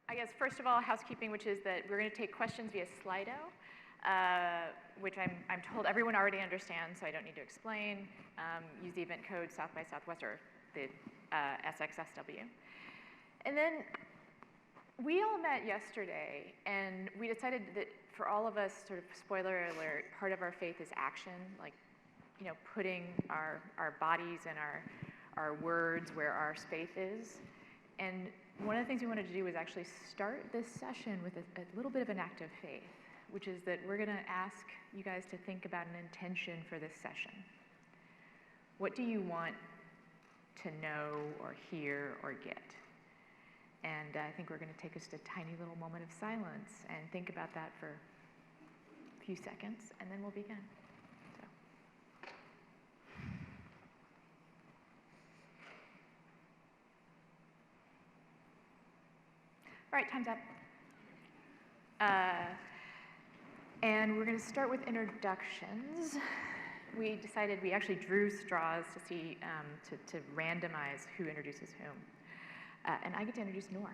I guess first of all, housekeeping, which is that we're going to take questions via Slido, which I'm told everyone already understands, so I don't need to explain. Use the event code South by Southwest or the SXSW. And then we all met yesterday, and we decided that for all of us, sort of spoiler alert, part of our faith is action, like, you know, putting our bodies and our words where our faith is. And one of the things we wanted to do was actually start this session with a little bit of an act of faith, which is that we're going to ask you guys to think about an intention for this session. What do you want to know or hear or get? And I think we're going to take just a tiny little moment of silence and think about that for a few seconds, and then we'll begin. All right, time's up. And we're going to start with introductions. We decided, we actually drew straws to see, to randomize who introduces whom. And I get to introduce Noor.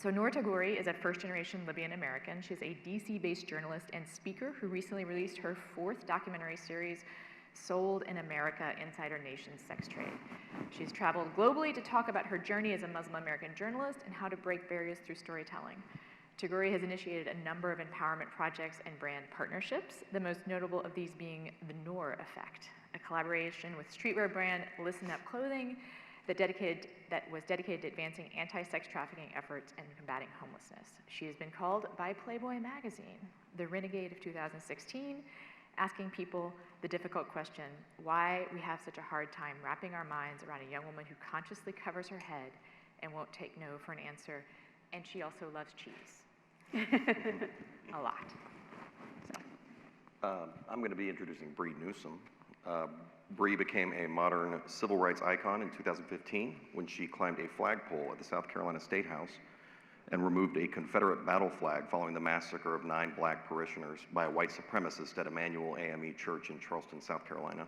So Noor Tagouri is a first-generation Libyan American. She's a DC-based journalist and speaker who recently released her 4th documentary series, Sold in America, Inside Our Nation's Sex Trade. She's traveled globally to talk about her journey as a Muslim American journalist and how to break barriers through storytelling. Tagouri has initiated a number of empowerment projects and brand partnerships, the most notable of these being the Noor Effect, a collaboration with streetwear brand Listen Up Clothing that was dedicated to advancing anti-sex trafficking efforts and combating homelessness. She has been called by Playboy magazine the renegade of 2016, asking people the difficult question, why we have such a hard time wrapping our minds around a young woman who consciously covers her head and won't take no for an answer. And she also loves cheese. A lot. So. I'm going to be introducing Bree Newsome. Bree became a modern civil rights icon in 2015 when she climbed a flagpole at the South Carolina State House and removed a Confederate battle flag following the massacre of 9 black parishioners by a white supremacist at Emmanuel AME Church in Charleston, South Carolina.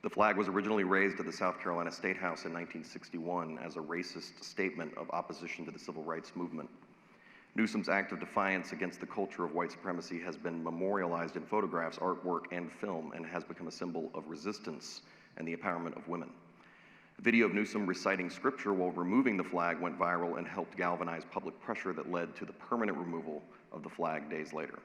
The flag was originally raised at the South Carolina State House in 1961 as a racist statement of opposition to the civil rights movement. Newsome's act of defiance against the culture of white supremacy has been memorialized in photographs, artwork, and film, and has become a symbol of resistance and the empowerment of women. A video of Newsome reciting scripture while removing the flag went viral and helped galvanize public pressure that led to the permanent removal of the flag days later.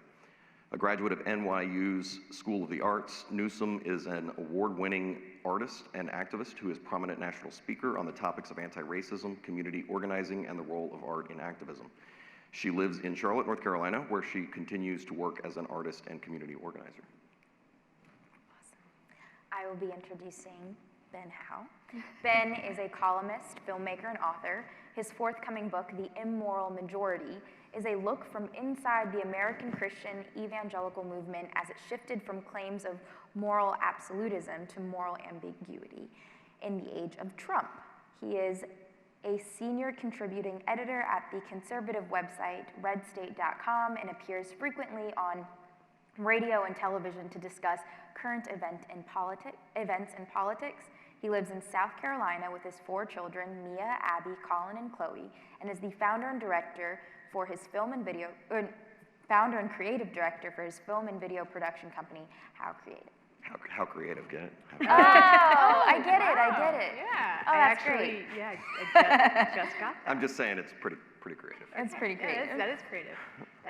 A graduate of NYU's School of the Arts, Newsome is an award-winning artist and activist who is a prominent national speaker on the topics of anti-racism, community organizing, and the role of art in activism. She lives in Charlotte, North Carolina, where she continues to work as an artist and community organizer. Awesome. I will be introducing Ben Howe. Ben is a columnist, filmmaker, and author. His forthcoming book, The Immoral Majority, is a look from inside the American Christian evangelical movement as it shifted from claims of moral absolutism to moral ambiguity in the age of Trump. He is a senior contributing editor at the conservative website redstate.com and appears frequently on radio and television to discuss current events in politics. He lives in South Carolina with his 4 children, Mia, Abby, Colin, and Chloe, and is the founder and director for his founder and creative director for his film and video production company, Howe Creative. How creative, get it? Oh, I get it. Yeah. Oh, that's great. Yeah, I just got that. I'm just saying it's pretty creative. It's pretty creative. Yeah, that is creative.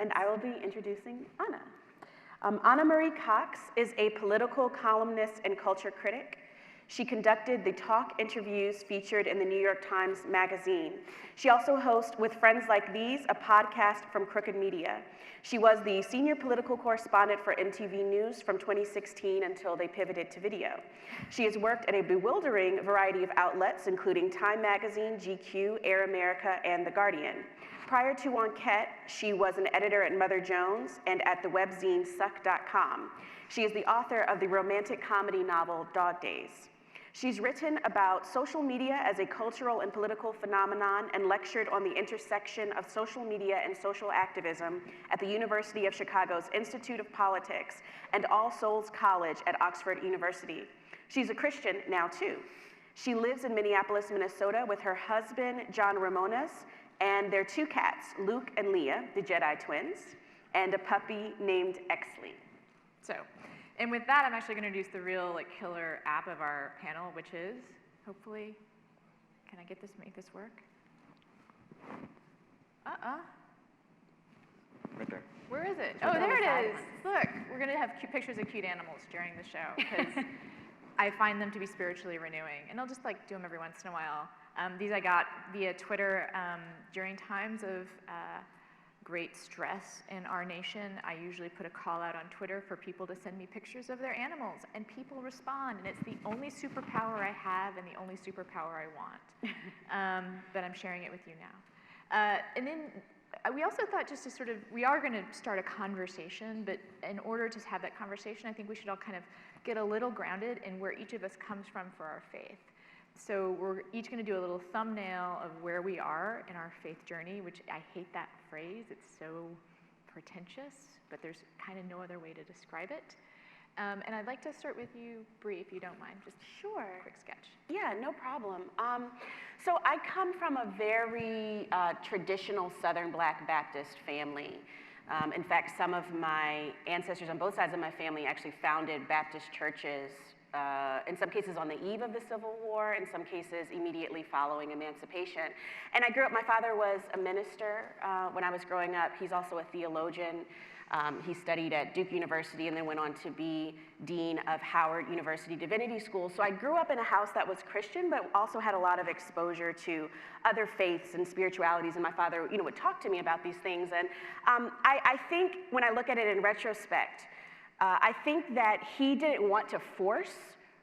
And I will be introducing Anna. Anna Marie Cox is a political columnist and culture critic. She conducted the talk interviews featured in the New York Times Magazine. She also hosts With Friends Like These, a podcast from Crooked Media. She was the senior political correspondent for MTV News from 2016 until they pivoted to video. She has worked at a bewildering variety of outlets, including Time Magazine, GQ, Air America, and The Guardian. Prior to Enquête, she was an editor at Mother Jones and at the webzine Suck.com. She is the author of the romantic comedy novel Dog Days. She's written about social media as a cultural and political phenomenon and lectured on the intersection of social media and social activism at the University of Chicago's Institute of Politics and All Souls College at Oxford University. She's a Christian now too. She lives in Minneapolis, Minnesota with her husband, John Ramones, and their 2 cats, Luke and Leah, the Jedi twins, and a puppy named Exley. So, and with that, I'm actually going to introduce the real killer app of our panel, which is, hopefully, can I make this work? Right there. Where is it? Click Oh, on there the it is. side Look, we're going to have pictures of cute animals during the show because I find them to be spiritually renewing, and I'll just do them every once in a while. These I got via Twitter during times of great stress in our nation. I usually put a call out on Twitter for people to send me pictures of their animals, and people respond, and it's the only superpower I have and the only superpower I want. But I'm sharing it with you now. And then we also thought just to we are going to start a conversation, but in order to have that conversation, I think we should all kind of get a little grounded in where each of us comes from for our faith. So we're each going to do a little thumbnail of where we are in our faith journey, which I hate that phrase. It's so pretentious, but there's kind of no other way to describe it. And I'd like to start with you, Bree, if you don't mind, just Sure. a quick sketch. Yeah, no problem. So I come from a very traditional Southern Black Baptist family. In fact, some of my ancestors on both sides of my family actually founded Baptist churches, in some cases on the eve of the Civil War, in some cases immediately following emancipation. And I grew up, my father was a minister when I was growing up. He's also a theologian. He studied at Duke University and then went on to be dean of Howard University Divinity School. So I grew up in a house that was Christian, but also had a lot of exposure to other faiths and spiritualities. And my father, would talk to me about these things. And I think when I look at it in retrospect, I think that he didn't want to force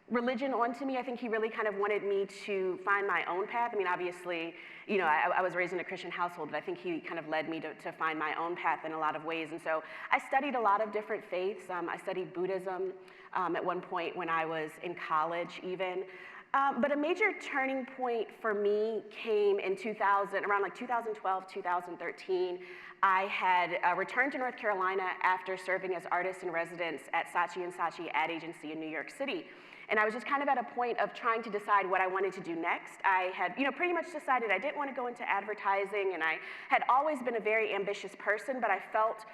religion onto me. I think he really kind of wanted me to find my own path. I mean, obviously, I was raised in a Christian household, but I think he kind of led me to find my own path in a lot of ways. And so I studied a lot of different faiths. I studied Buddhism at one point when I was in college even. But a major turning point for me came in around 2012, 2013. I had returned to North Carolina after serving as artist in residence at Saatchi & Saatchi ad agency in New York City. And I was just kind of at a point of trying to decide what I wanted to do next. I had, pretty much decided I didn't want to go into advertising, and I had always been a very ambitious person, but I felt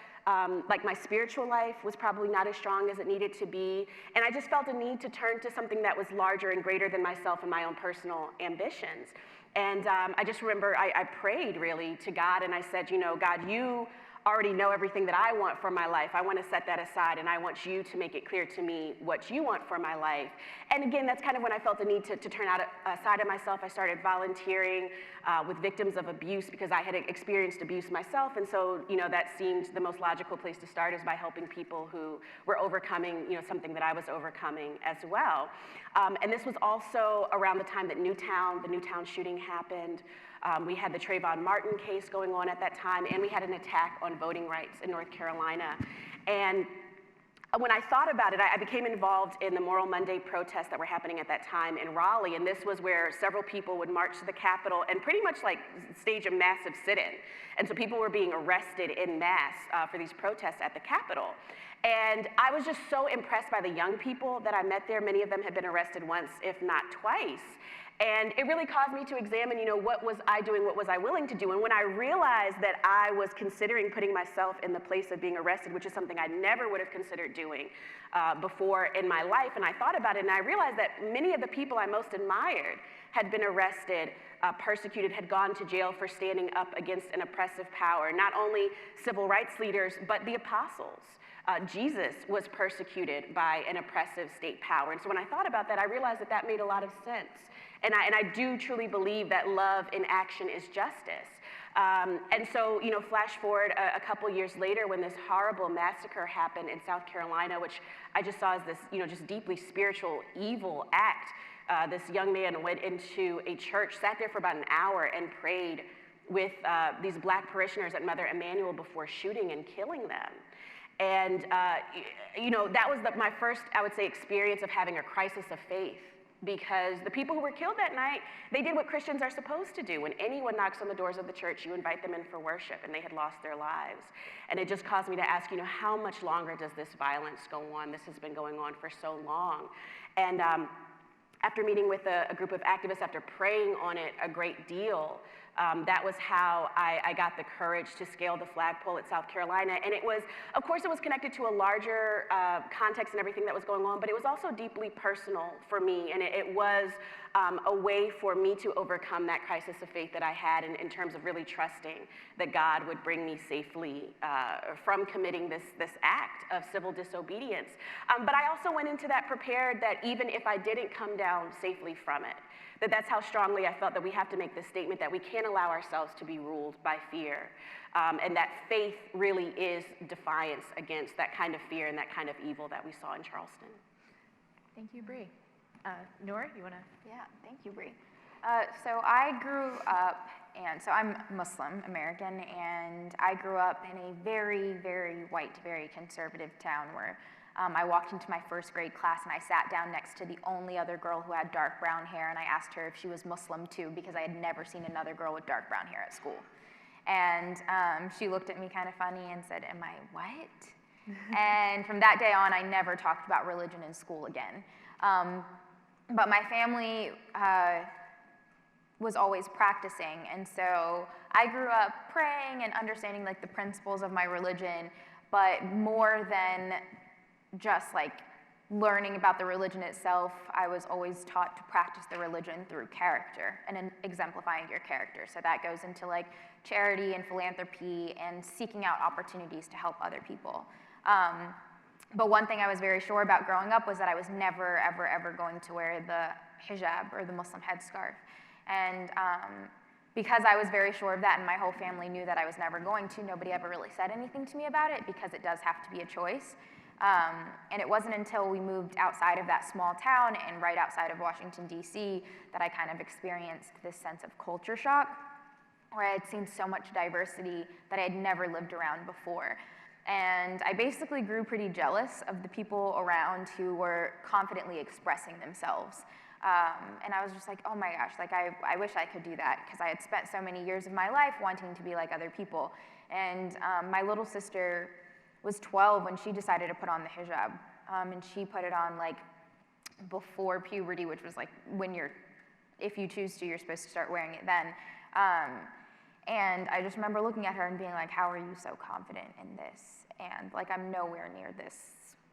like my spiritual life was probably not as strong as it needed to be. And I just felt a need to turn to something that was larger and greater than myself and my own personal ambitions. And I just remember I prayed really to God, and I said, God, you already know everything that I want for my life. I want to set that aside, and I want you to make it clear to me what you want for my life. And again, that's kind of when I felt the need to turn outside of myself. I started volunteering with victims of abuse because I had experienced abuse myself, and so that seemed the most logical place to start is by helping people who were overcoming something that I was overcoming as well. And this was also around the time that the Newtown shooting happened. We had the Trayvon Martin case going on at that time, and we had an attack on voting rights in North Carolina. And when I thought about it, I became involved in the Moral Monday protests that were happening at that time in Raleigh, and this was where several people would march to the Capitol and pretty much stage a massive sit-in. And so people were being arrested en masse for these protests at the Capitol. And I was just so impressed by the young people that I met there. Many of them had been arrested once, if not twice. And it really caused me to examine, what was I doing, what was I willing to do? And when I realized that I was considering putting myself in the place of being arrested, which is something I never would have considered doing before in my life, and I thought about it, and I realized that many of the people I most admired had been arrested, persecuted, had gone to jail for standing up against an oppressive power, not only civil rights leaders, but the apostles. Jesus was persecuted by an oppressive state power. And so when I thought about that, I realized that made a lot of sense. And I do truly believe that love in action is justice. And so, flash forward a couple years later when this horrible massacre happened in South Carolina, which I just saw as this, just deeply spiritual evil act. This young man went into a church, sat there for about an hour and prayed with these Black parishioners at Mother Emanuel before shooting and killing them. And, that was my first, I would say, experience of having a crisis of faith, because the people who were killed that night, they did what Christians are supposed to do. When anyone knocks on the doors of the church, you invite them in for worship, and they had lost their lives. And it just caused me to ask, how much longer does this violence go on? This has been going on for so long. And after meeting with a group of activists, after praying on it a great deal, that was how I got the courage to scale the flagpole at South Carolina. And it was, of course, it was connected to a larger context and everything that was going on, but it was also deeply personal for me. And it was a way for me to overcome that crisis of faith that I had in terms of really trusting that God would bring me safely from committing this act of civil disobedience. But I also went into that prepared that even if I didn't come down safely from it, that's how strongly I felt that we have to make this statement that we can't allow ourselves to be ruled by fear. And that faith really is defiance against that kind of fear and that kind of evil that we saw in Charleston. Thank you, Bree. Noor, you want to? Yeah, thank you, Bree. So I grew up, and so I'm Muslim American, and I grew up in a very, very white, very conservative town where I walked into my first grade class and I sat down next to the only other girl who had dark brown hair, and I asked her if she was Muslim too because I had never seen another girl with dark brown hair at school. And she looked at me kind of funny and said, "Am I what?" And from that day on, I never talked about religion in school again. But my family was always practicing, and so I grew up praying and understanding like the principles of my religion, but more than just like learning about the religion itself, I was always taught to practice the religion through character and exemplifying your character. So that goes into like charity and philanthropy and seeking out opportunities to help other people. But one thing I was very sure about growing up was that I was never, ever, ever going to wear the hijab or the Muslim headscarf. And because I was very sure of that and my whole family knew that I was never going to, nobody ever really said anything to me about it because it does have to be a choice. And it wasn't until we moved outside of that small town and right outside of Washington, D.C. that I kind of experienced this sense of culture shock, where I had seen so much diversity that I had never lived around before. And I basically grew pretty jealous of the people around who were confidently expressing themselves. And I was just like, oh my gosh, like I wish I could do that, because I had spent so many years of my life wanting to be like other people. And my little sister was 12 when she decided to put on the hijab. And she put it on like before puberty, which was like when if you choose to, you're supposed to start wearing it then. And I just remember looking at her and being like, how are you so confident in this? And like, I'm nowhere near this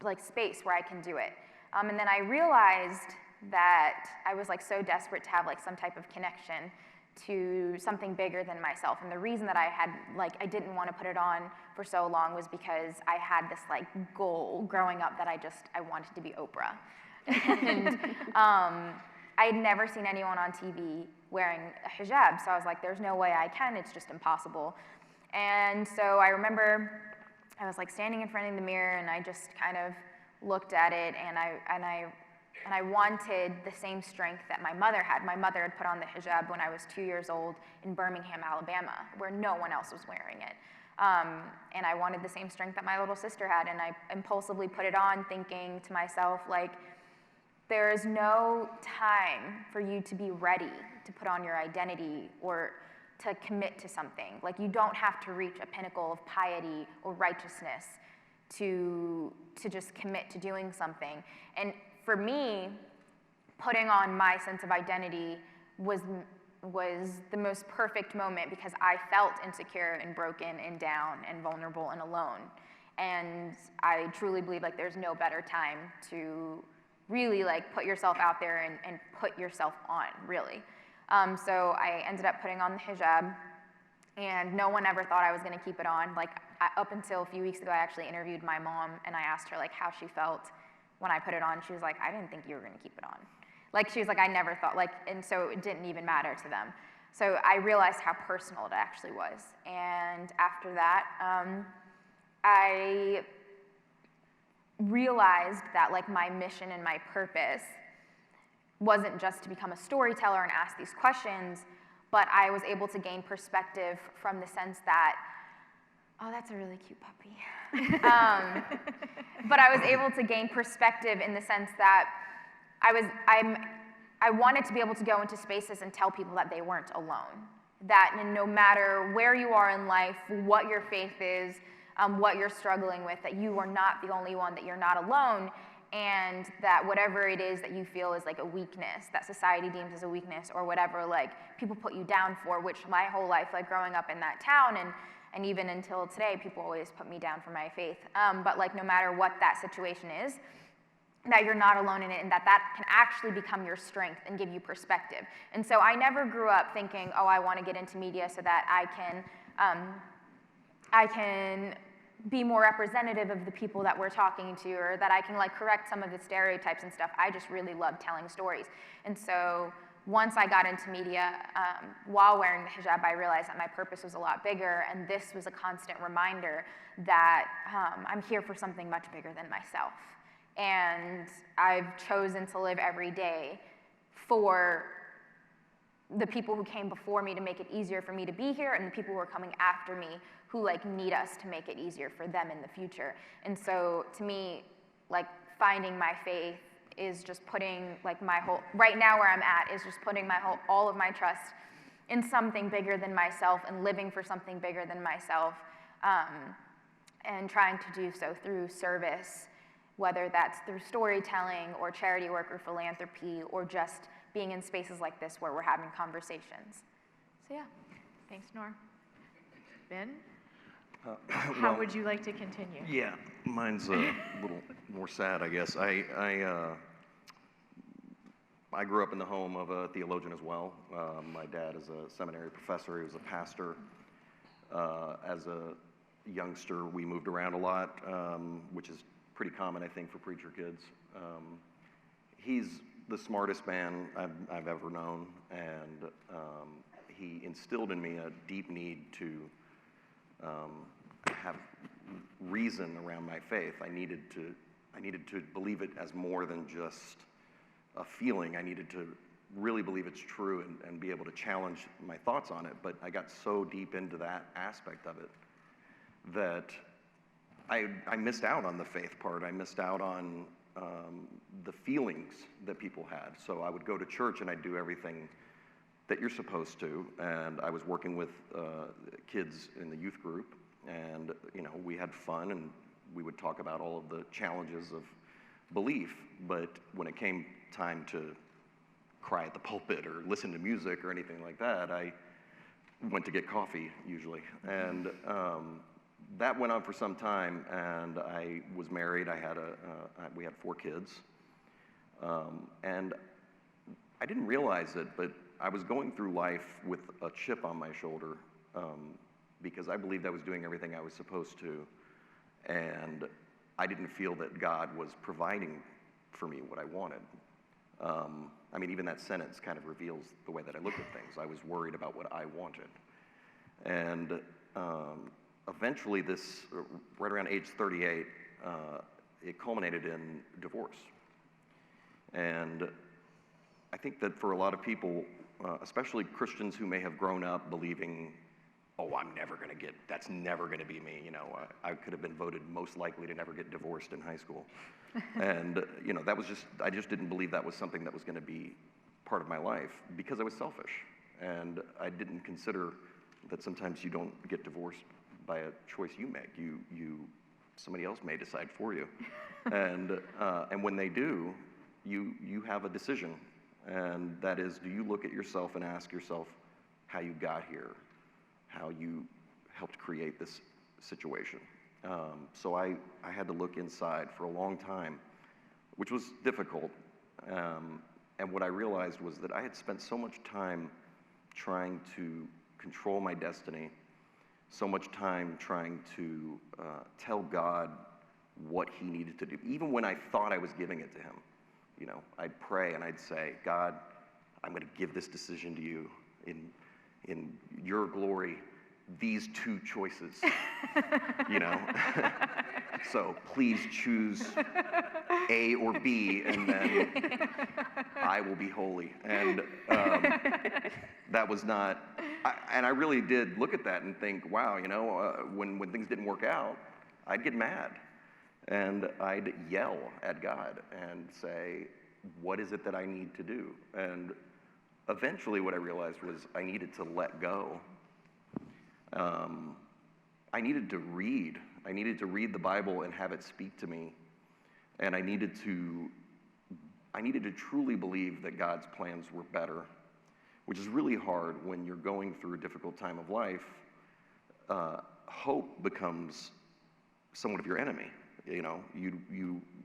like space where I can do it. And then I realized that I was like so desperate to have like some type of connection to something bigger than myself. And the reason that I didn't want to put it on for so long was because I had this like goal growing up that I wanted to be Oprah. And I had never seen anyone on TV wearing a hijab, so I was like, there's no way I can, it's just impossible. And so I remember I was like standing in front of the mirror and I just kind of looked at it, and I wanted the same strength that my mother had. My mother had put on the hijab when I was 2 years old in Birmingham, Alabama, where no one else was wearing it. And I wanted the same strength that my little sister had, and I impulsively put it on thinking to myself, like, there is no time for you to be ready to put on your identity or to commit to something. Like, you don't have to reach a pinnacle of piety or righteousness to just commit to doing something. And for me, putting on my sense of identity was the most perfect moment, because I felt insecure and broken and down and vulnerable and alone. And I truly believe like there's no better time to really like put yourself out there and put yourself on, really. So I ended up putting on the hijab, and no one ever thought I was gonna keep it on. Like, up until a few weeks ago, I actually interviewed my mom, and I asked her like how she felt when I put it on. She was like, I didn't think you were gonna keep it on. Like, she was like, I never thought, like, and so it didn't even matter to them. So I realized how personal it actually was. And after that, I realized that like my mission and my purpose wasn't just to become a storyteller and ask these questions, but I was able to gain perspective from the sense that, oh, that's a really cute puppy. But I was able to gain perspective in the sense that I wanted to be able to go into spaces and tell people that they weren't alone. That no matter where you are in life, what your faith is, what you're struggling with, that you are not the only one, that you're not alone. and that whatever it is that you feel is like a weakness, that society deems as a weakness or whatever, like people put you down for, which my whole life, like growing up in that town and even until today, people always put me down for my faith. But like no matter what that situation is, that you're not alone in it and that can actually become your strength and give you perspective. And so I never grew up thinking, oh, I want to get into media so that I can be more representative of the people that we're talking to, or that I can like correct some of the stereotypes and stuff. I just really love telling stories. And so once I got into media, while wearing the hijab, I realized that my purpose was a lot bigger, and this was a constant reminder that I'm here for something much bigger than myself. And I've chosen to live every day for the people who came before me to make it easier for me to be here, and the people who are coming after me who like need us to make it easier for them in the future. And so to me, like finding my faith is just putting like my whole, right now where I'm at is just putting all of my trust in something bigger than myself and living for something bigger than myself, and trying to do so through service, whether that's through storytelling or charity work or philanthropy or just being in spaces like this where we're having conversations. So yeah. Thanks, Noor. Ben? How would you like to continue? Yeah, mine's a little more sad, I guess. I grew up in the home of a theologian as well. My dad is a seminary professor. He was a pastor. As a youngster, we moved around a lot, which is pretty common, I think, for preacher kids. He's the smartest man I've ever known, and he instilled in me a deep need to have reason around my faith. I needed to believe it as more than just a feeling. I needed to really believe it's true and be able to challenge my thoughts on it. But I got so deep into that aspect of it that I missed out on the faith part. I missed out on the feelings that people had. So I would go to church and I'd do everything that you're supposed to. And I was working with kids in the youth group, and we had fun, and we would talk about all of the challenges of belief. But when it came time to cry at the pulpit or listen to music or anything like that, I went to get coffee usually. And that went on for some time, and I was married. We had 4 kids, and I didn't realize it, but I was going through life with a chip on my shoulder because I believed I was doing everything I was supposed to, and I didn't feel that God was providing for me what I wanted. I mean, even that sentence kind of reveals the way that I look at things. I was worried about what I wanted. And eventually this, right around age 38, it culminated in divorce. And I think that for a lot of people, especially Christians who may have grown up believing, oh, that's never gonna be me. I could have been voted most likely to never get divorced in high school. And I just didn't believe that was something that was gonna be part of my life because I was selfish. And I didn't consider that sometimes you don't get divorced by a choice you make. Somebody else may decide for you. And when they do, you have a decision. And that is, do you look at yourself and ask yourself how you got here, how you helped create this situation? So I had to look inside for a long time, which was difficult. And what I realized was that I had spent so much time trying to control my destiny, so much time trying to tell God what he needed to do, even when I thought I was giving it to him. I'd pray and I'd say, God, I'm going to give this decision to you in your glory, these 2 choices, So please choose A or B, and then I will be holy. And that was not, and I really did look at that and think, wow, when things didn't work out, I'd get mad. And I'd yell at God and say, what is it that I need to do? And eventually what I realized was I needed to let go. I needed to read. I needed to read the Bible and have it speak to me And I needed to truly believe that God's plans were better, which is really hard when you're going through a difficult time of life. Hope becomes somewhat of your enemy. You know,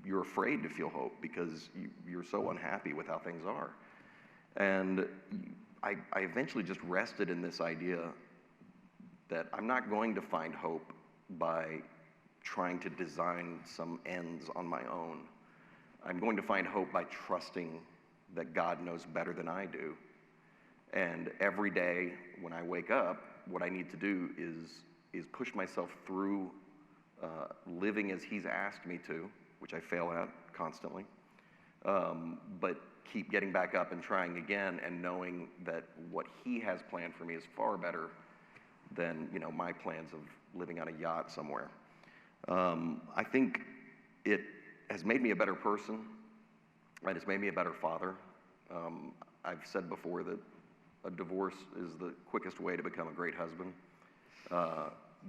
you're afraid to feel hope because you're so unhappy with how things are. And I eventually just rested in this idea that I'm not going to find hope by trying to design some ends on my own. I'm going to find hope by trusting that God knows better than I do. And every day when I wake up, what I need to do is push myself through living as He's asked me to, which I fail at constantly, but keep getting back up and trying again, and knowing that what He has planned for me is far better than, you know, my plans of living on a yacht somewhere. I think it has made me a better person, and it's made me a better father. I've said before that a divorce is the quickest way to become a great husband,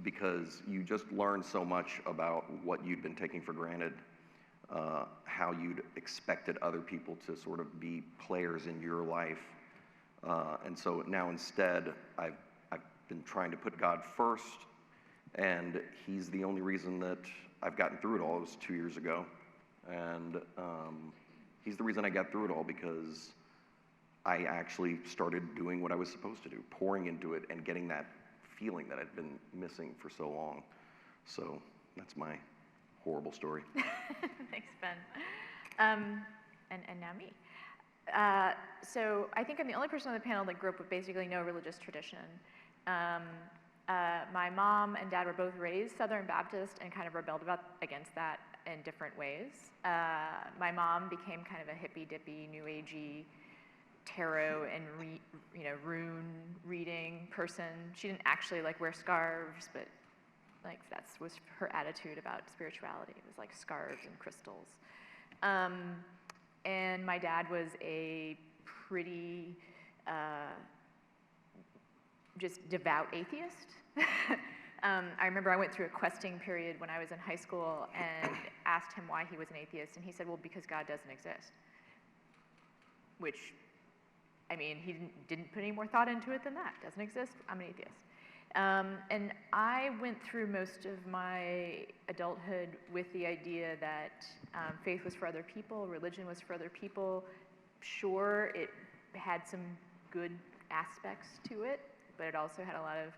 because you just learn so much about what you'd been taking for granted, how you'd expected other people to sort of be players in your life. And so now instead, I've been trying to put God first, and He's the only reason that I've gotten through it all. It was 2 years ago. And He's the reason I got through it all, because I actually started doing what I was supposed to do, pouring into it and getting that feeling that I'd been missing for so long. So that's my horrible story. Thanks, Ben. And now me. So I think I'm the only person on the panel that grew up with basically no religious tradition. My mom and dad were both raised Southern Baptist and kind of rebelled against that in different ways. My mom became kind of a hippy-dippy, new agey tarot and rune reading person. She didn't actually like wear scarves, but like that was her attitude about spirituality. It was like scarves and crystals. And my dad was a pretty just devout atheist. I remember I went through a questing period when I was in high school and asked him why he was an atheist, and he said, well, because God doesn't exist. Which, I mean, he didn't put any more thought into it than that. Doesn't exist, I'm an atheist. And I went through most of my adulthood with the idea that faith was for other people, religion was for other people. Sure, it had some good aspects to it, but it also had a lot of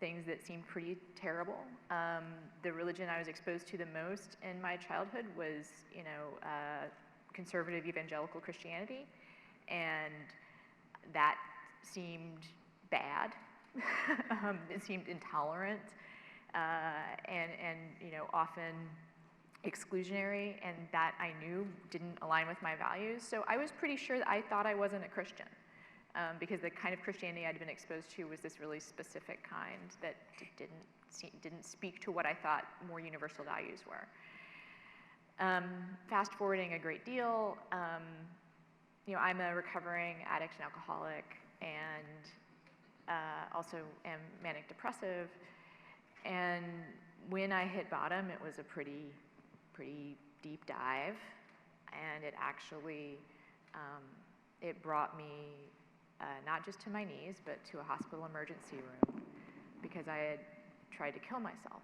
things that seemed pretty terrible. The religion I was exposed to the most in my childhood was, conservative evangelical Christianity, and that seemed bad. It seemed intolerant and often exclusionary, and that I knew didn't align with my values. So I was pretty sure that I thought I wasn't a Christian, because the kind of Christianity I'd been exposed to was this really specific kind that didn't speak to what I thought more universal values were. Fast forwarding a great deal, I'm a recovering addict and alcoholic, and also am manic depressive. And when I hit bottom, it was a pretty deep dive, and it actually it brought me not just to my knees, but to a hospital emergency room, because I had tried to kill myself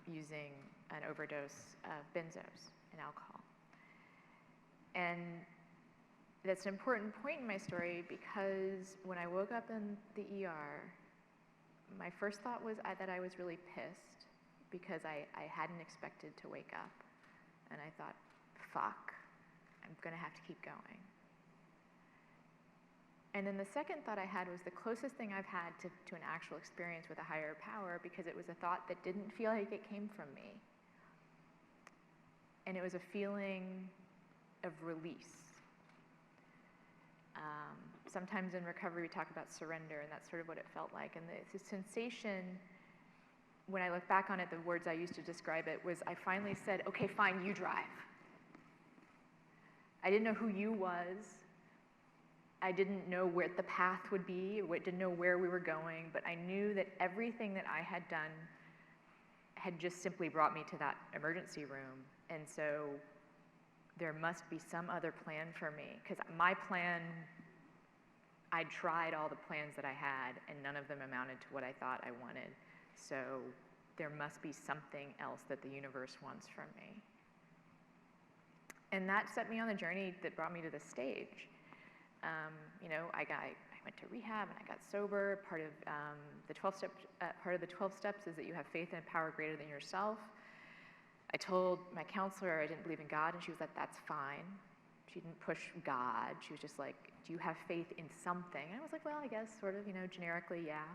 using an overdose of benzos and alcohol. And that's an important point in my story, because when I woke up in the ER, my first thought was that I was really pissed, because I hadn't expected to wake up. And I thought, fuck, I'm gonna have to keep going. And then the second thought I had was the closest thing I've had to an actual experience with a higher power, because it was a thought that didn't feel like it came from me. And it was a feeling of release. Sometimes in recovery we talk about surrender, and that's sort of what it felt like. And the sensation, when I look back on it, the words I used to describe it was, I finally said, okay, fine, you drive. I didn't know who you was. I didn't know where the path would be, or didn't know where we were going, but I knew that everything that I had done had just simply brought me to that emergency room. And so there must be some other plan for me, because my plan, I tried all the plans that I had, and none of them amounted to what I thought I wanted. So there must be something else that the universe wants from me. And that set me on the journey that brought me to this stage. You know, I went to rehab and I got sober. Part of the 12 steps is that you have faith in a power greater than yourself. I told my counselor I didn't believe in God, and she was like, "That's fine." She didn't push God. She was just like, "Do you have faith in something?" And I was like, "Well, I guess sort of, you know, generically, yeah."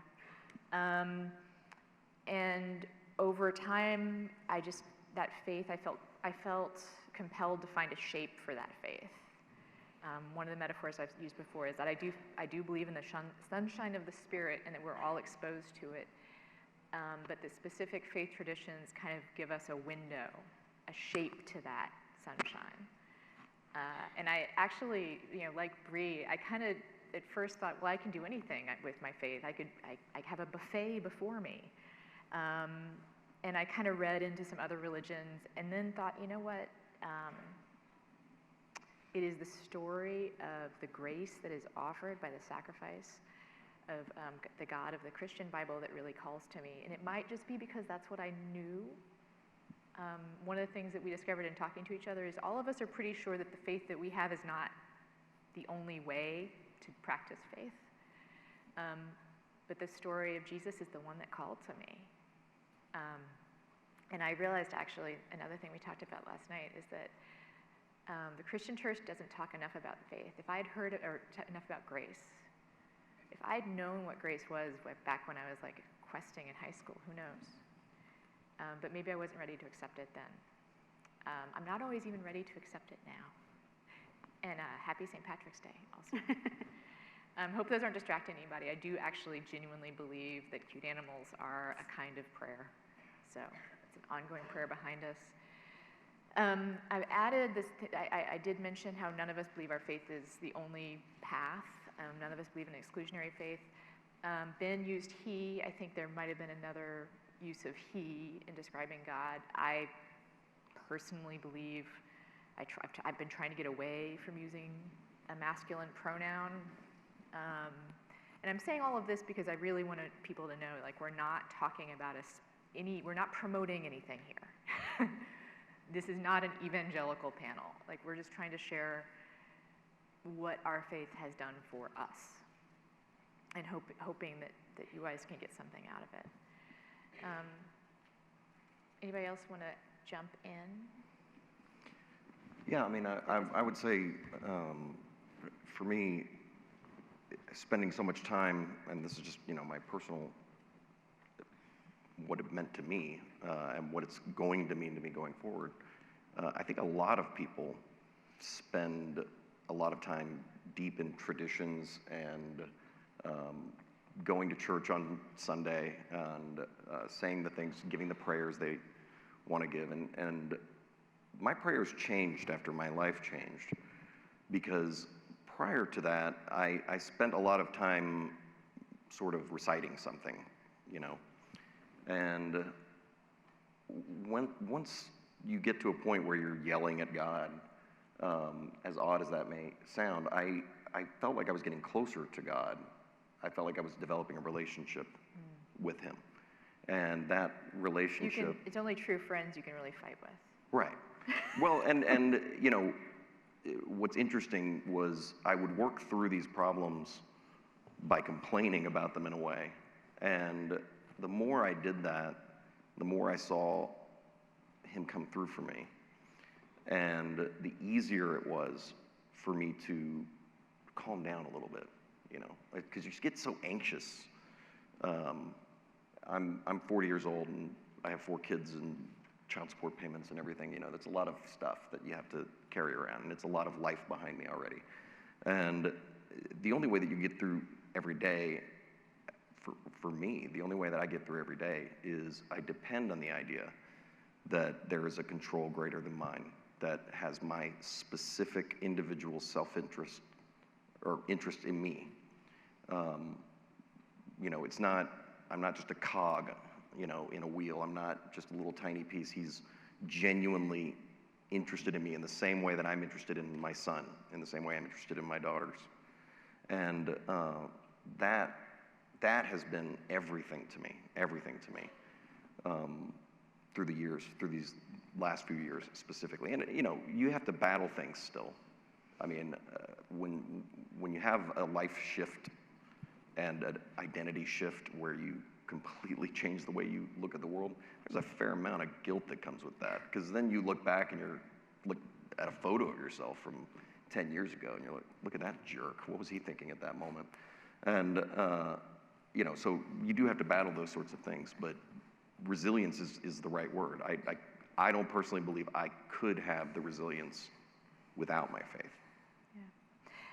And over time, that faith, I felt compelled to find a shape for that faith. One of the metaphors I've used before is that I do believe in the sunshine of the Spirit, and that we're all exposed to it. But the specific faith traditions kind of give us a window, a shape to that sunshine. And I actually, you know, like Bree, I kind of at first thought, well, I can do anything with my faith. I have a buffet before me. And I kind of read into some other religions, and then thought, you know what? It is the story of the grace that is offered by the sacrifice of the God of the Christian Bible that really calls to me. And it might just be because that's what I knew. One of the things that we discovered in talking to each other is all of us are pretty sure that the faith that we have is not the only way to practice faith. But the story of Jesus is the one that called to me. And I realized, actually, another thing we talked about last night is that the Christian church doesn't talk enough about faith. If I had heard enough about grace, if I'd known what grace was back when I was like questing in high school, who knows? But maybe I wasn't ready to accept it then. I'm not always even ready to accept it now. And happy St. Patrick's Day also. Hope those aren't distracting anybody. I do actually genuinely believe that cute animals are a kind of prayer. So it's an ongoing prayer behind us. I've added this, I did mention how none of us believe our faith is the only path. None of us believe in exclusionary faith. Ben used he. I think there might have been another use of he in describing God. I personally believe, I've been trying to get away from using a masculine pronoun. And I'm saying all of this because I really wanted people to know, like, we're not talking about we're not promoting anything here. This is not an evangelical panel. Like, we're just trying to share what our faith has done for us, and hoping that you guys can get something out of it. Anybody else want to jump in? Yeah, I mean, I would say, for me, spending so much time, and this is just, you know, my personal, what it meant to me, and what it's going to mean to me going forward. I think a lot of people spend a lot of time deep in traditions and going to church on Sunday and saying the things, giving the prayers they want to give. And my prayers changed after my life changed, because prior to that, I spent a lot of time sort of reciting something, you know. And once you get to a point where you're yelling at God, as odd as that may sound, I felt like I was getting closer to God. I felt like I was developing a relationship with Him. And that relationship... It's only true friends you can really fight with. Right. Well, and you know, what's interesting was I would work through these problems by complaining about them in a way. And the more I did that, the more I saw Him come through for me. And the easier it was for me to calm down a little bit, you know, because you get so anxious. I'm 40 years old and I have 4 kids and child support payments and everything. You know, that's a lot of stuff that you have to carry around, and it's a lot of life behind me already. And the only way that you get through every day, for me, the only way that I get through every day is I depend on the idea that there is a control greater than mine, that has my specific individual self-interest or interest in me. You know, I'm not just a cog you know, in a wheel. I'm not just a little tiny piece. He's genuinely interested in me in the same way that I'm interested in my son, in the same way I'm interested in my daughters. And that has been everything to me, through the years, through these last few years specifically. And, you know, you have to battle things still. I mean, when you have a life shift and an identity shift where you completely change the way you look at the world, there's a fair amount of guilt that comes with that. Because then you look back and look at a photo of yourself from 10 years ago, and you're like, look at that jerk. What was he thinking at that moment? And, you know, so you do have to battle those sorts of things, but resilience is the right word. I don't personally believe I could have the resilience without my faith.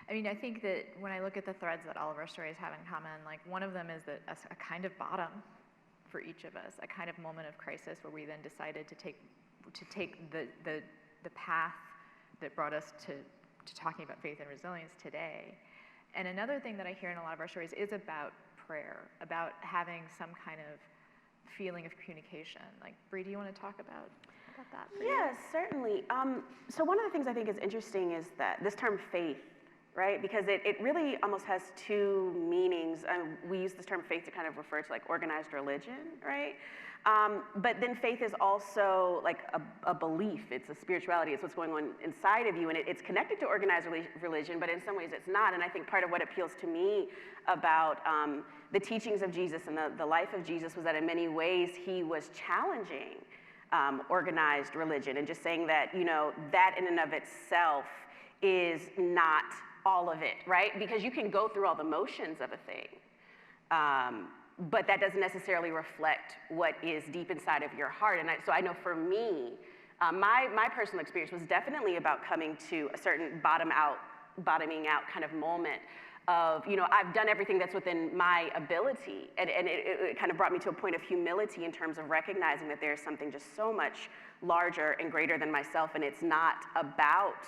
I mean, I think that when I look at the threads that all of our stories have in common, like one of them is that a kind of bottom for each of us, a kind of moment of crisis where we then decided to take the path that brought us to talking about faith and resilience today. And another thing that I hear in a lot of our stories is about prayer, about having some kind of feeling of communication. Like, Bree, do you want to talk about that? Yes, certainly. So one of the things I think is interesting is that this term faith, right? Because it really almost has two meanings. We use this term faith to kind of refer to like organized religion, right? But then faith is also like a belief. It's a spirituality. It's what's going on inside of you, and it's connected to organized religion, but in some ways it's not. And I think part of what appeals to me about the teachings of Jesus and the life of Jesus was that in many ways he was challenging organized religion and just saying that, you know, that in and of itself is not all of it, right? Because you can go through all the motions of a thing, but that doesn't necessarily reflect what is deep inside of your heart. And so I know for me, my personal experience was definitely about coming to a certain bottoming out kind of moment of, you know, I've done everything that's within my ability. And it kind of brought me to a point of humility in terms of recognizing that there's something just so much larger and greater than myself, and it's not about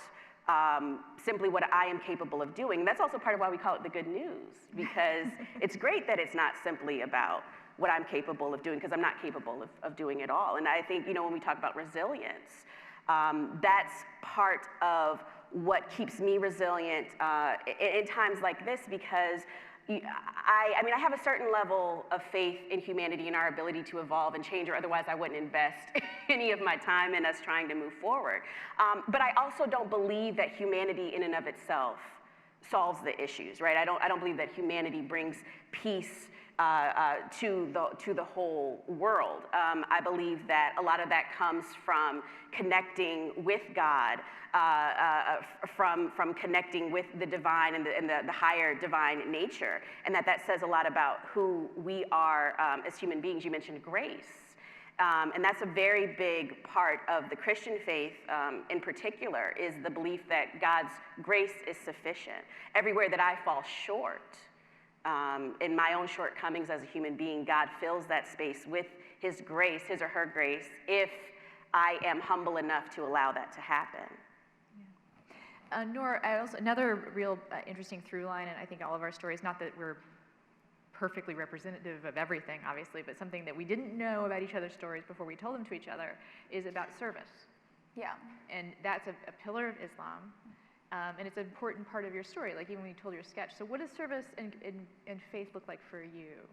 simply what I am capable of doing. And that's also part of why we call it the good news, because it's great that it's not simply about what I'm capable of doing, because I'm not capable of doing it all. And I think, you know, when we talk about resilience, that's part of what keeps me resilient in times like this, because I mean, I have a certain level of faith in humanity and our ability to evolve and change, or otherwise I wouldn't invest any of my time in us trying to move forward. But I also don't believe that humanity in and of itself solves the issues, right? I don't believe that humanity brings peace to the whole world. I believe that a lot of that comes from connecting with God, from connecting with the divine and the higher divine nature, and that says a lot about who we are as human beings. You mentioned grace, and that's a very big part of the Christian faith in particular, is the belief that God's grace is sufficient. Everywhere that I fall short, in my own shortcomings as a human being, God fills that space with his grace, his or her grace, if I am humble enough to allow that to happen. Noor, another real interesting through line, and I think all of our stories, not that we're perfectly representative of everything, obviously, but something that we didn't know about each other's stories before we told them to each other, is about service. Yeah. And that's a pillar of Islam, and it's an important part of your story, like even when you told your sketch. So what does service and faith look like for you?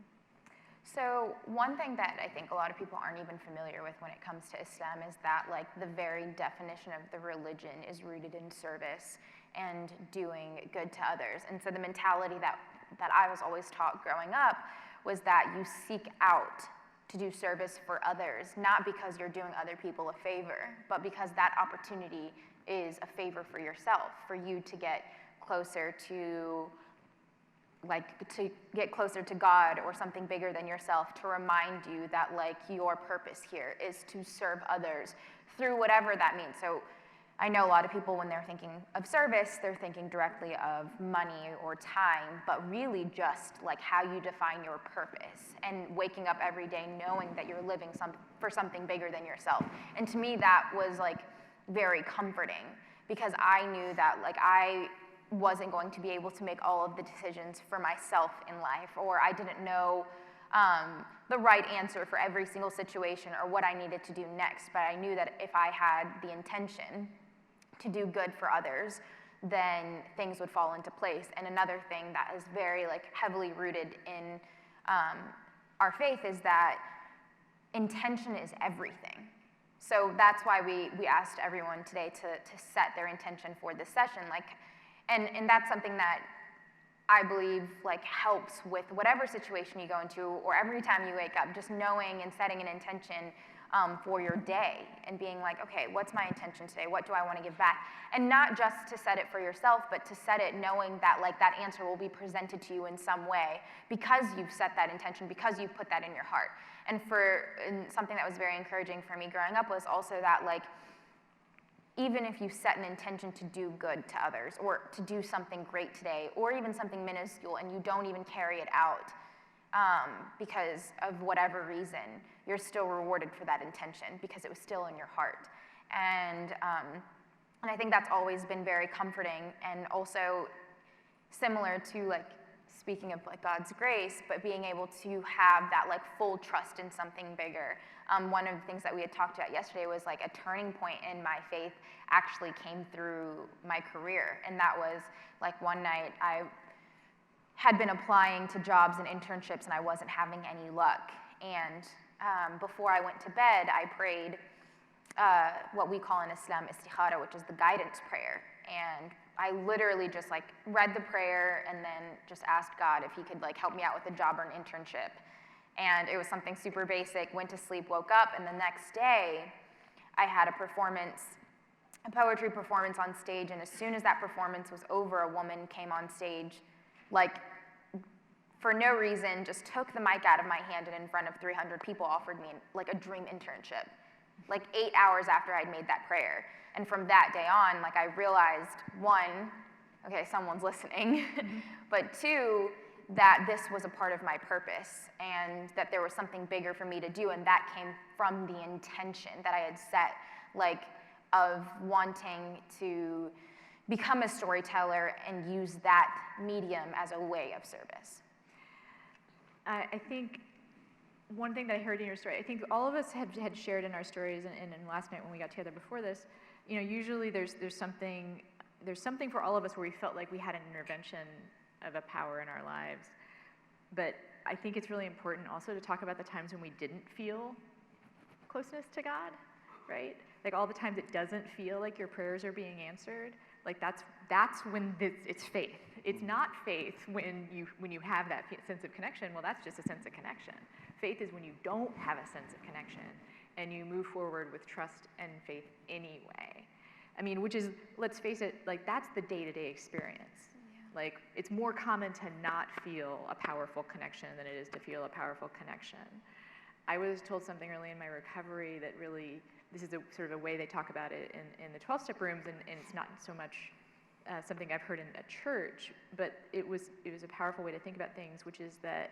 So one thing that I think a lot of people aren't even familiar with when it comes to Islam is that, like, the very definition of the religion is rooted in service and doing good to others. And so the mentality that I was always taught growing up was that you seek out to do service for others, not because you're doing other people a favor, but because that opportunity is a favor for yourself, for you to get closer to God or something bigger than yourself, to remind you that, like, your purpose here is to serve others through whatever that means. So I know a lot of people, when they're thinking of service, they're thinking directly of money or time, but really just like how you define your purpose and waking up every day knowing that you're living for something bigger than yourself. And to me, that was like very comforting, because I knew that, like, I wasn't going to be able to make all of the decisions for myself in life, or I didn't know the right answer for every single situation or what I needed to do next, but I knew that if I had the intention to do good for others, then things would fall into place. And another thing that is very heavily rooted in our faith is that intention is everything. So that's why we asked everyone today to set their intention for this session. And that's something that I believe helps with whatever situation you go into or every time you wake up, just knowing and setting an intention for your day and being okay, what's my intention today? What do I want to give back? And not just to set it for yourself, but to set it knowing that that answer will be presented to you in some way because you've set that intention, because you've put that in your heart. And something that was very encouraging for me growing up was also that even if you set an intention to do good to others or to do something great today or even something minuscule and you don't even carry it out because of whatever reason, you're still rewarded for that intention because it was still in your heart. And I think that's always been very comforting and also similar to speaking of God's grace, but being able to have that full trust in something bigger. One of the things that we had talked about yesterday was a turning point in my faith actually came through my career. And that was one night I had been applying to jobs and internships and I wasn't having any luck. And before I went to bed, I prayed what we call in Islam istikhara, which is the guidance prayer. And I literally just read the prayer and then just asked God if he could help me out with a job or an internship. And it was something super basic, went to sleep, woke up, and the next day I had a poetry performance on stage, and as soon as that performance was over, a woman came on stage, for no reason, just took the mic out of my hand and in front of 300 people offered me a dream internship, 8 hours after I'd made that prayer. And from that day on, I realized, one, okay, someone's listening, but two, that this was a part of my purpose and that there was something bigger for me to do, and that came from the intention that I had set, of wanting to become a storyteller and use that medium as a way of service. I think one thing that I heard in your story, I think all of us had shared in our stories and last night when we got together before this, usually there's something for all of us where we felt like we had an intervention of a power in our lives. But I think it's really important also to talk about the times when we didn't feel closeness to God, right? All the times it doesn't feel like your prayers are being answered. That's when it's faith. It's not faith when you have that sense of connection. Well, that's just a sense of connection. Faith is when you don't have a sense of connection and you move forward with trust and faith anyway. I mean, which is, let's face it, that's the day-to-day experience. Yeah. It's more common to not feel a powerful connection than it is to feel a powerful connection. I was told something early in my recovery that really, this is a sort of a way they talk about it in the 12-step rooms, and it's not so much something I've heard in a church, but it was a powerful way to think about things, which is that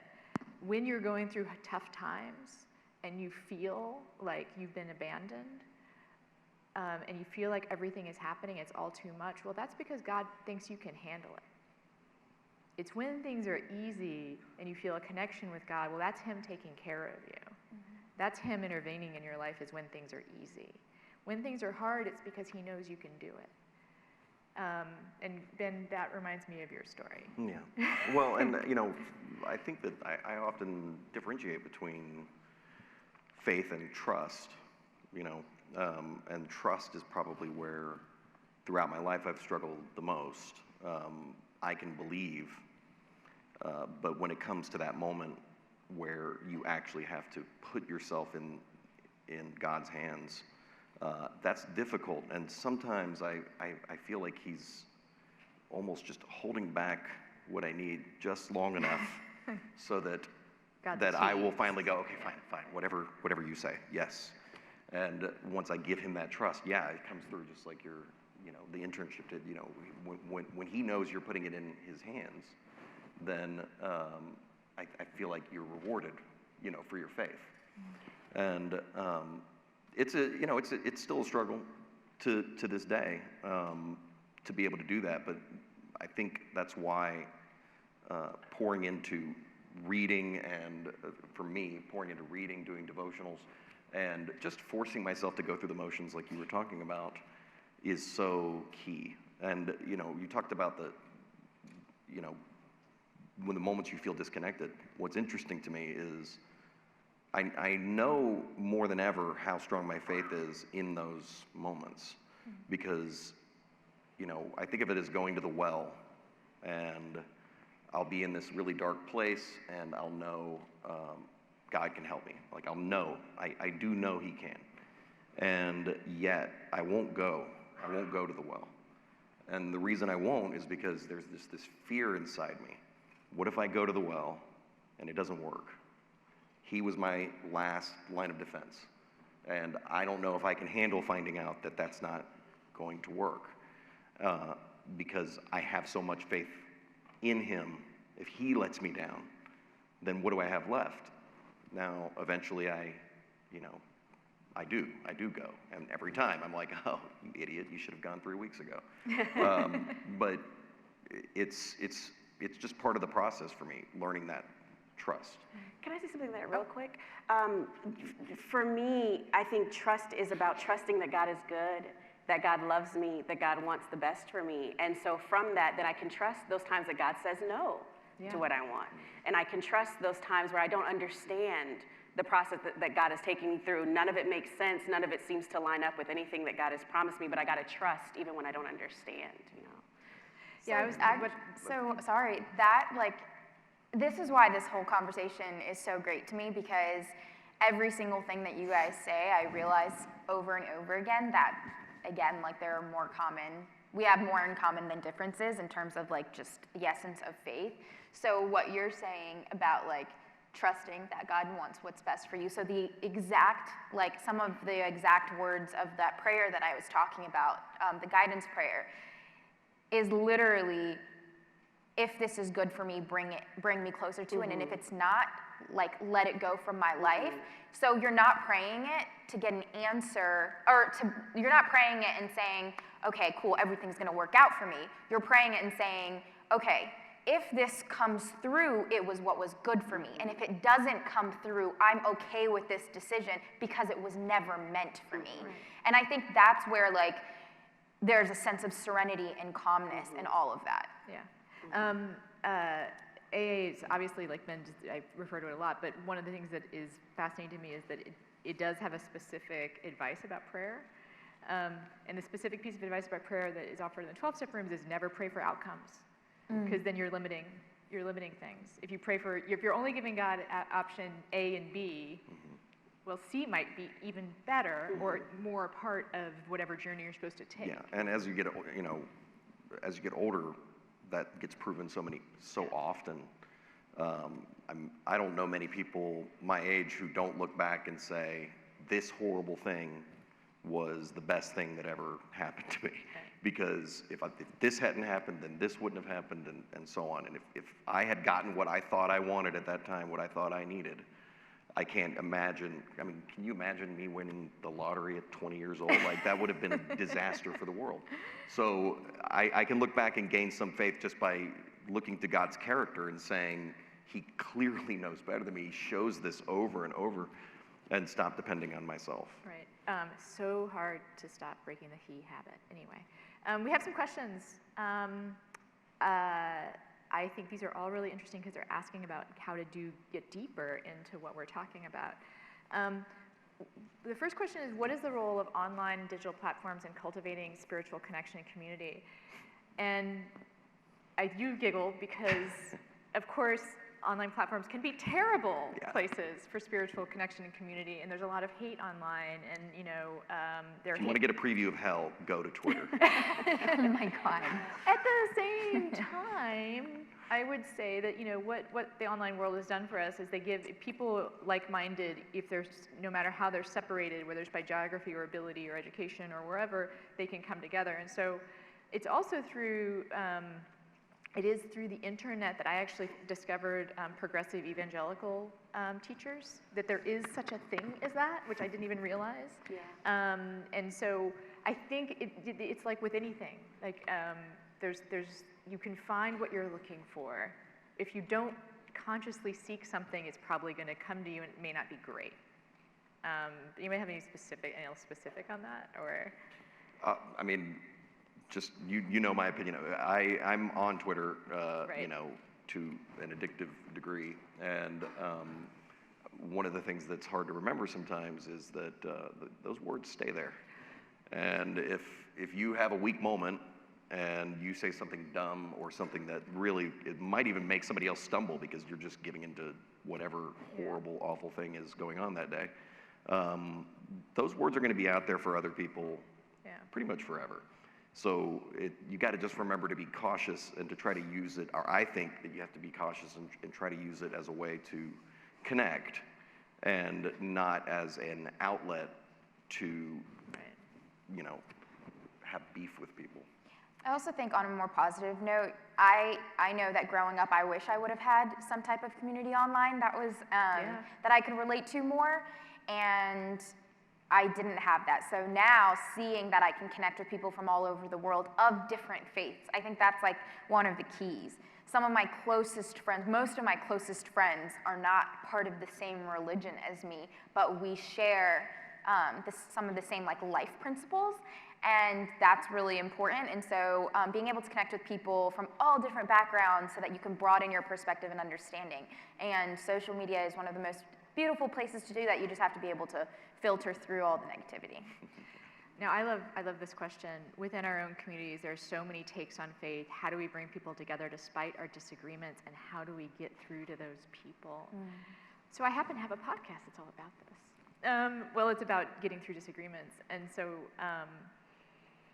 when you're going through tough times and you feel like you've been abandoned, and you feel like everything is happening, it's all too much, well, that's because God thinks you can handle it. It's when things are easy and you feel a connection with God, well, that's him taking care of you. Mm-hmm. That's him intervening in your life is when things are easy. When things are hard, it's because he knows you can do it. And Ben, that reminds me of your story. Yeah. Well, and I think that I often differentiate between faith and trust, and trust is probably where throughout my life I've struggled the most. I can believe, but when it comes to that moment where you actually have to put yourself in God's hands, that's difficult. And sometimes I feel like he's almost just holding back what I need just long enough so that I will finally go, okay, fine, whatever you say, yes. And once I give him that trust, yeah, it comes through just like the internship did. When he knows you're putting it in his hands, then I feel like you're rewarded, for your faith. And it's still a struggle to this day to be able to do that. But I think that's why pouring into reading and, for me, pouring into reading, doing devotionals, and just forcing myself to go through the motions like you were talking about is so key. And, you talked about when the moments you feel disconnected. What's interesting to me is I know more than ever how strong my faith is in those moments, because, I think of it as going to the well, and I'll be in this really dark place, and I'll know God can help me. Like, I'll know, I do know He can, and yet I won't go to the well. And the reason I won't is because there's this fear inside me. What if I go to the well and it doesn't work? He was my last line of defense. And I don't know if I can handle finding out that that's not going to work, because I have so much faith in Him. If He lets me down, then what do I have left? Now, eventually I do go. And every time I'm like, oh, you idiot, you should have gone 3 weeks ago. But it's just part of the process for me, learning that trust. Can I say something there real quick? For me, I think trust is about trusting that God is good, that God loves me, that God wants the best for me. And so from that, then I can trust those times that God says no to what I want. And I can trust those times where I don't understand the process that God is taking me through. None of it makes sense. None of it seems to line up with anything that God has promised me, but I got to trust even when I don't understand, Yeah, So sorry, that this is why this whole conversation is so great to me, because every single thing that you guys say, I realize over and over again that, again, there are we have more in common than differences in terms of just the essence of faith. So what you're saying about trusting that God wants what's best for you. So the exact, some of the exact words of that prayer that I was talking about, the guidance prayer, is literally, if this is good for me, bring me closer to it, and if it's not, let it go from my life. So you're not praying it to get an answer, you're not praying it and saying, okay, cool, everything's gonna work out for me. You're praying it and saying, okay, if this comes through, it was what was good for me. And if it doesn't come through, I'm okay with this decision because it was never meant for me. Right. And I think that's where there's a sense of serenity and calmness in all of that. Yeah. AA is obviously, Ben, I refer to it a lot, but one of the things that is fascinating to me is that it does have a specific advice about prayer. And the specific piece of advice about prayer that is offered in the 12-step rooms is never pray for outcomes, because then you're limiting things. If you're only giving God option A and B, well, C might be even better or more a part of whatever journey you're supposed to take. Yeah, and as you get older, that gets proven so often. I don't know many people my age who don't look back and say, this horrible thing was the best thing that ever happened to me. Because if this hadn't happened, then this wouldn't have happened, and so on. And if I had gotten what I thought I wanted at that time, what I thought I needed, I can't imagine. I mean, can you imagine me winning the lottery at 20 years old? That would have been a disaster for the world. So I can look back and gain some faith just by looking to God's character and saying, He clearly knows better than me. He shows this over and over, and stop depending on myself. Right. So hard to stop breaking the he habit. Anyway, we have some questions. I think these are all really interesting because they're asking about how to get deeper into what we're talking about. The first question is, what is the role of online and digital platforms in cultivating spiritual connection and community? And I do giggle because, of course, online platforms can be terrible places for spiritual connection and community, and there's a lot of hate online, and if you want to get a preview of hell, go to Twitter. Oh my God. At the same time, I would say that what the online world has done for us is they give people like-minded, if there's no matter how they're separated, whether it's by geography or ability or education or wherever, they can come together. And so it's also through it is through the internet that I actually discovered progressive evangelical teachers, that there is such a thing as that, which I didn't even realize. Yeah. And so I think it's like with anything, you can find what you're looking for. If you don't consciously seek something, it's probably going to come to you and it may not be great. You may have anything else specific on that, or? I mean, just you know my opinion. I'm on Twitter, Right. you know, to an addictive degree, and one of the things that's hard to remember sometimes is that those words stay there. And if you have a weak moment and you say something dumb or something that really, it might even make somebody else stumble because you're just giving into whatever horrible, awful thing is going on that day, those words are going to be out there for other people pretty much forever. So you got to just remember to be cautious and to try to use it, or I think that you have to be cautious and try to use it as a way to connect and not as an outlet to, you know, have beef with people. I also think on a more positive note, I know that growing up, I wish I would have had some type of community online that was that I could relate to more, and I didn't have that. So now seeing that I can connect with people from all over the world of different faiths, I think that's like one of the keys. Some of my closest friends, most of my closest friends are not part of the same religion as me, but we share some of the same like life principles, and that's really important. And so being able to connect with people from all different backgrounds so that you can broaden your perspective and understanding. And social media is one of the most beautiful places to do that. You just have to be able to filter through all the negativity. Now, I love this question. Within our own communities, there are so many takes on faith. How do we bring people together despite our disagreements, and how do we get through to those people? So I happen to have a podcast that's all about this. Well, it's about getting through disagreements. And so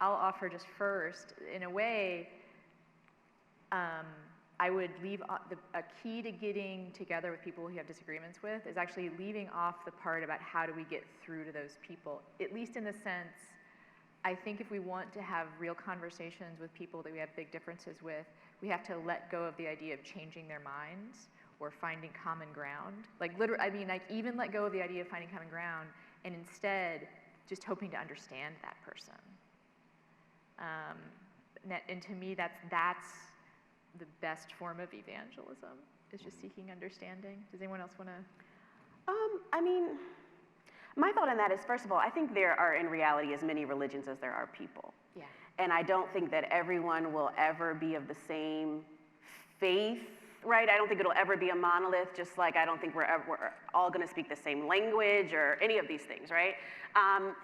I'll offer just first, in a way, I would leave a key to getting together with people who you have disagreements with is actually leaving off the part about how do we get through to those people, at least in the sense, I think if we want to have real conversations with people that we have big differences with, we have to let go of the idea of changing their minds or finding common ground. Like literally, I mean, like even let go of the idea of finding common ground and instead just hoping to understand that person. And to me, that's the best form of evangelism, is just seeking understanding. Does anyone else want to? I mean, my thought on that is, first of all, I think there are in reality as many religions as there are people. Yeah. And I don't think that everyone will ever be of the same faith, right? I don't think it'll ever be a monolith, just like I don't think we're all going to speak the same language or any of these things, right?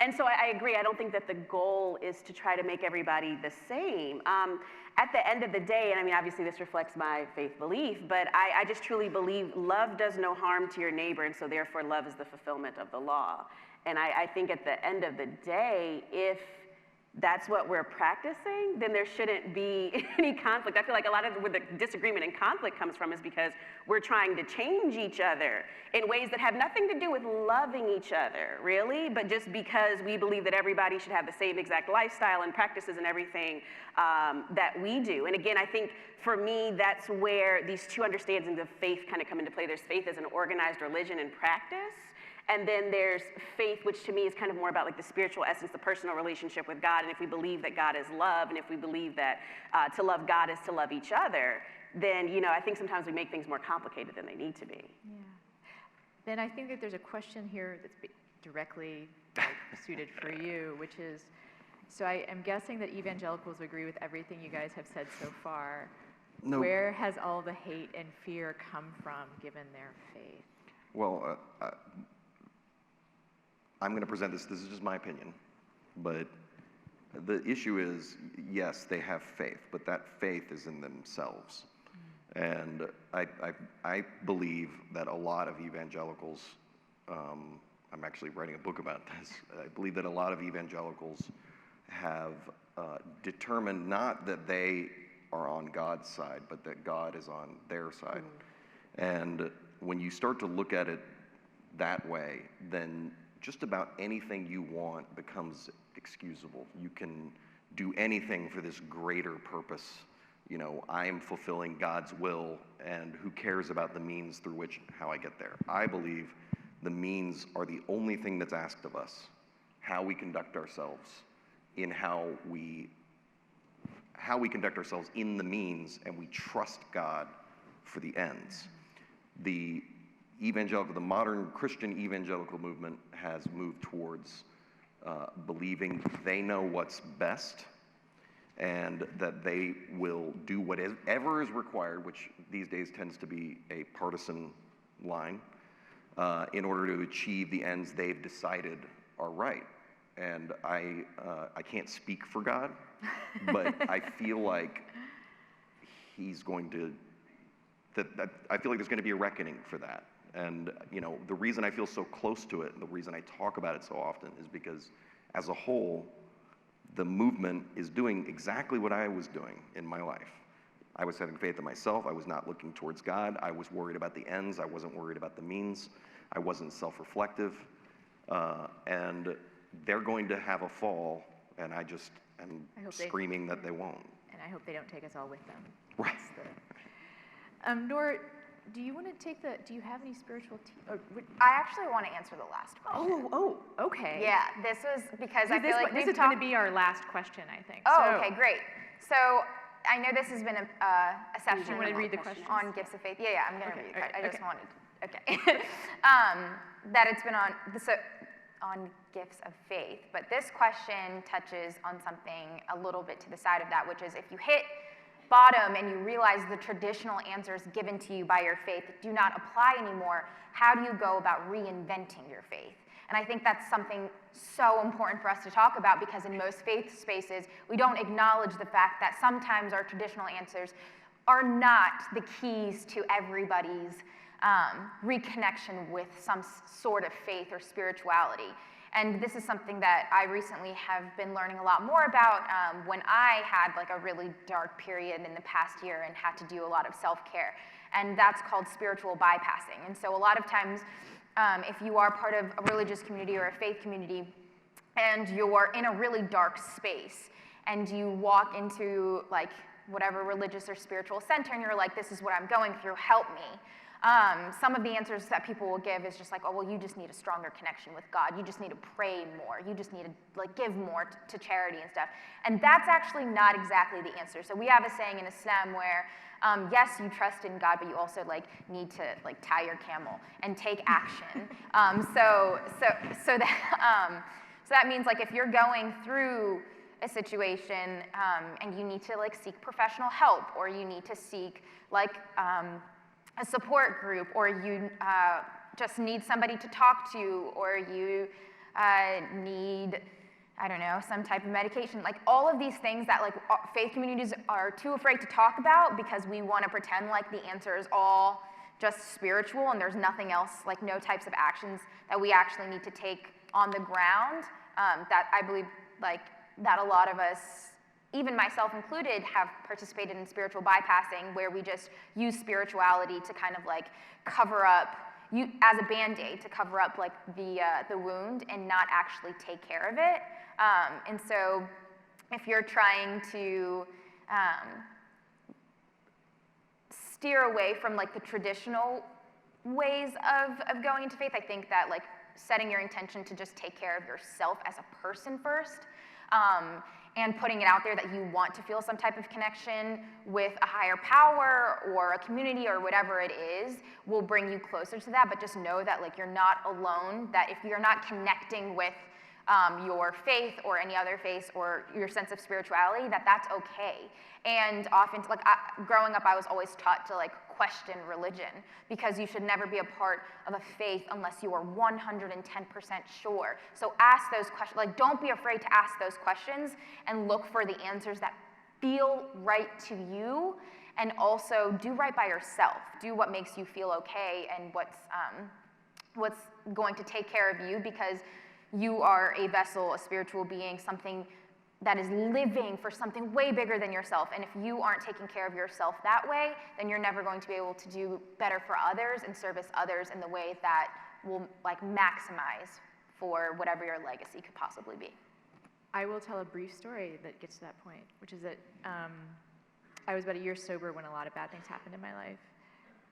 And so I agree. I don't think that the goal is to try to make everybody the same. At the end of the day, and I mean, obviously this reflects my faith belief, but I just truly believe love does no harm to your neighbor, and so therefore love is the fulfillment of the law. And I think at the end of the day, if that's what we're practicing, then there shouldn't be any conflict. I feel like a lot of where the disagreement and conflict comes from is because we're trying to change each other in ways that have nothing to do with loving each other, really, but just because we believe that everybody should have the same exact lifestyle and practices and everything that we do. And again, I think for me, that's where these two understandings of faith kind of come into play. There's faith as an organized religion and practice, and then there's faith, which to me is kind of more about like the spiritual essence, the personal relationship with God. And if we believe that God is love, and if we believe that to love God is to love each other, then, you know, I think sometimes we make things more complicated than they need to be. Yeah. Then I think that there's a question here that's directly suited for you, which is, so I am guessing that evangelicals agree with everything you guys have said so far. No. Where has all the hate and fear come from, given their faith? Well, I'm going to present this is just my opinion, but the issue is, yes, they have faith, but that faith is in themselves. And I believe that a lot of evangelicals, I'm actually writing a book about this, I believe that a lot of evangelicals have determined not that they are on God's side, but that God is on their side. And when you start to look at it that way, then just about anything you want becomes excusable. You can do anything for this greater purpose. You know, I am fulfilling God's will, and who cares about the means through which, how I get there? I believe the means are the only thing that's asked of us. How we conduct ourselves in how we conduct ourselves in the means, and we trust God for the ends. the modern Christian evangelical movement has moved towards believing they know what's best and that they will do whatever is required, which these days tends to be a partisan line, in order to achieve the ends they've decided are right. And I can't speak for God, but I feel like he's going to, I feel like there's going to be a reckoning for that. And the reason I feel so close to it, and the reason I talk about it so often, is because as a whole, the movement is doing exactly what I was doing in my life. I was having faith in myself. I was not looking towards God. I was worried about the ends. I wasn't worried about the means. I wasn't self-reflective. And they're going to have a fall, and I just am screaming that they won't. And I hope they don't take us all with them. Right. Noor, do you want to take do you have any spiritual I actually want to answer the last question. Oh, okay. Yeah, this was because I feel like this is going to be our last question, I think. Oh, okay, great. So I know this has been a session. Do you want to read the questions? On gifts of faith. Yeah, I'm going to read it. Right, I just okay. wanted, that it's been on gifts of faith. But this question touches on something a little bit to the side of that, which is if you hit bottom and you realize the traditional answers given to you by your faith do not apply anymore, how do you go about reinventing your faith? And I think that's something so important for us to talk about, because in most faith spaces, we don't acknowledge the fact that sometimes our traditional answers are not the keys to everybody's reconnection with some sort of faith or spirituality. And this is something that I recently have been learning a lot more about when I had like a really dark period in the past year and had to do a lot of self-care. And that's called spiritual bypassing. And so a lot of times, if you are part of a religious community or a faith community and you're in a really dark space and you walk into like whatever religious or spiritual center and you're like, this is what I'm going through, help me. Some of the answers that people will give is just like, oh, well, you just need a stronger connection with God. You just need to pray more. You just need to like give more to charity and stuff. And that's actually not exactly the answer. So we have a saying in Islam where, yes, you trust in God, but you also like need to like tie your camel and take action. So that means like if you're going through a situation and you need to like seek professional help, or you need to seek like a support group, or you just need somebody to talk to, or you need, I don't know, some type of medication. Like all of these things that like faith communities are too afraid to talk about because we want to pretend like the answer is all just spiritual and there's nothing else, like no types of actions that we actually need to take on the ground. That I believe like that a lot of us, even myself included, have participated in spiritual bypassing, where we just use spirituality to kind of like cover up, as a Band-Aid, to cover up like the wound and not actually take care of it. And so if you're trying to steer away from like the traditional ways of going into faith, I think that like setting your intention to just take care of yourself as a person first, and putting it out there that you want to feel some type of connection with a higher power or a community or whatever it is will bring you closer to that. But just know that like you're not alone, that if you're not connecting with your faith or any other faith or your sense of spirituality, that's okay. And often, like growing up, I was always taught to like question religion, because you should never be a part of a faith unless you are 110% sure. So ask those questions. Like, don't be afraid to ask those questions and look for the answers that feel right to you, and also do right by yourself. Do what makes you feel okay and what's going to take care of you, because you are a vessel, a spiritual being, something that is living for something way bigger than yourself. And if you aren't taking care of yourself that way, then you're never going to be able to do better for others and service others in the way that will like maximize for whatever your legacy could possibly be. I will tell a brief story that gets to that point, which is that I was about a year sober when a lot of bad things happened in my life.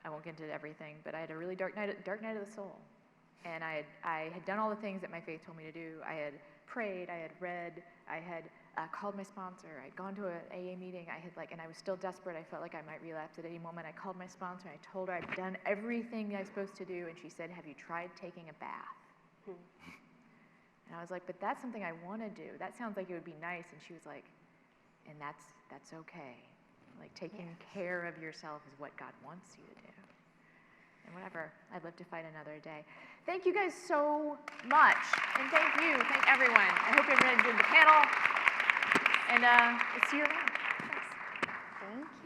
I won't get into everything, but I had a really dark night of the soul. And I had done all the things that my faith told me to do. I had prayed, I had read, I had called my sponsor. I'd gone to an AA meeting. And I was still desperate. I felt like I might relapse at any moment. I called my sponsor. And I told her I'd done everything I was supposed to do. And she said, "Have you tried taking a bath?" And I was like, "But that's something I want to do. That sounds like it would be nice." And she was like, "And that's okay. Like, taking care of yourself is what God wants you to do." And whatever, I'd live to fight another day. Thank you guys so much. And thank everyone. I hope everyone enjoyed the panel. And we'll see you around. Thanks. Thank you.